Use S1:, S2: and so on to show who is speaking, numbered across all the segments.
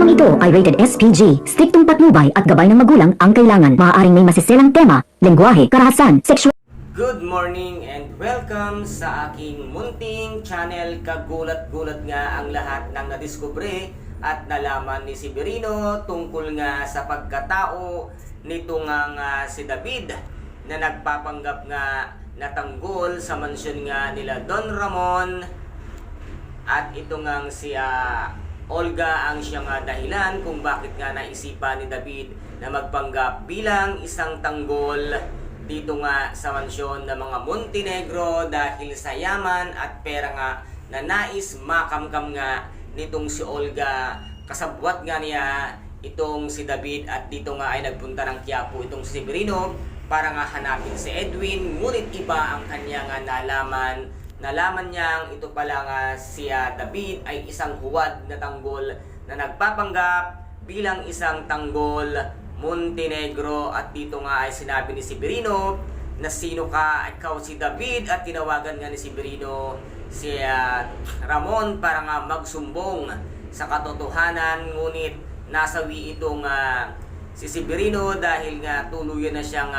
S1: Programang ito ay rated SPG, striktong patnubay at gabay ng magulang ang kailangan. Maaaring may masiselang tema, lengguwahe, karahasan, sexual.
S2: Good morning and welcome sa aking munting channel. Kagulat-gulat nga ang lahat ng nadiskubre at nalaman ni Severino tungkol nga sa pagkatao nito nga si David na nagpapanggap nga natanggol sa mansyon nga nila Don Ramon, at ito nga si Olga ang siyang dahilan kung bakit nga naisipan ni David na magpanggap bilang isang tanggol dito nga sa mansyon ng mga Montenegro dahil sa yaman at pera nga na nais makamkam nga nitong si Olga. Kasabwat nga niya itong si David at dito nga ay nagpunta ng Quiapo itong si Severino para nga hanapin si Edwin, ngunit iba ang kanya nga nalaman. Nalaman niyang ito pala nga si David ay isang huwad na tanggol na nagpapanggap bilang isang tanggol Montenegro. At dito nga ay sinabi ni Severino na sino ka, ikaw si David, at tinawagan nga ni Severino si Ramon para nga magsumbong sa katotohanan. Ngunit nasawi itong si Severino dahil nga tuluyan na siyang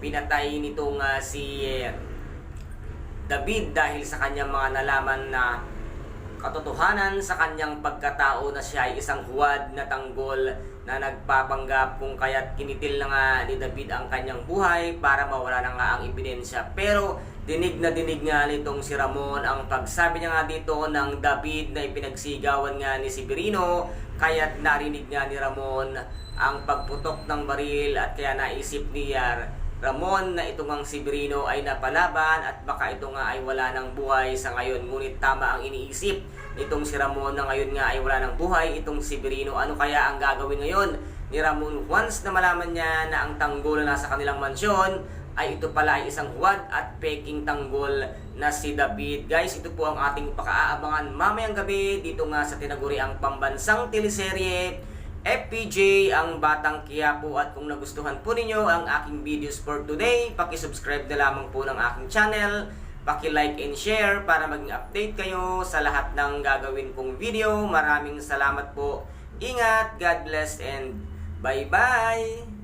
S2: pinatay nitong si David dahil sa kanyang mga nalaman na katotohanan sa kanyang pagkatao na siya ay isang huwad na tanggol na nagpapanggap, kung kaya't kinitil na nga ni David ang kanyang buhay para mawala na nga ang ebidensya. Pero dinig na dinig nga nitong si Ramon ang pagsabi niya nga dito ng David na ipinagsigawan nga ni Severino, kaya't narinig nga ni Ramon ang pagputok ng baril at kaya naisip ni Ramon na itong ang Severino ay napalaban at baka ito nga ay wala ng buhay sa ngayon. Ngunit tama ang iniisip nitong si Ramon na ngayon nga ay wala ng buhay itong Severino. Ano kaya ang gagawin ngayon ni Ramon once na malaman niya na ang tanggol na nasa kanilang mansyon ay ito pala ay isang huwad at peking tanggol na si David? Guys, ito po ang ating pag-aabangan mamayang gabi dito nga sa tinaguriang pambansang teleserye FPJ ang Batang Quiapo. At kung nagustuhan po ninyo ang aking videos for today, paki-subscribe na lamang po ng aking channel, paki-like and share para maging update kayo sa lahat ng gagawin kong video. Maraming salamat po. Ingat, God bless, and bye-bye!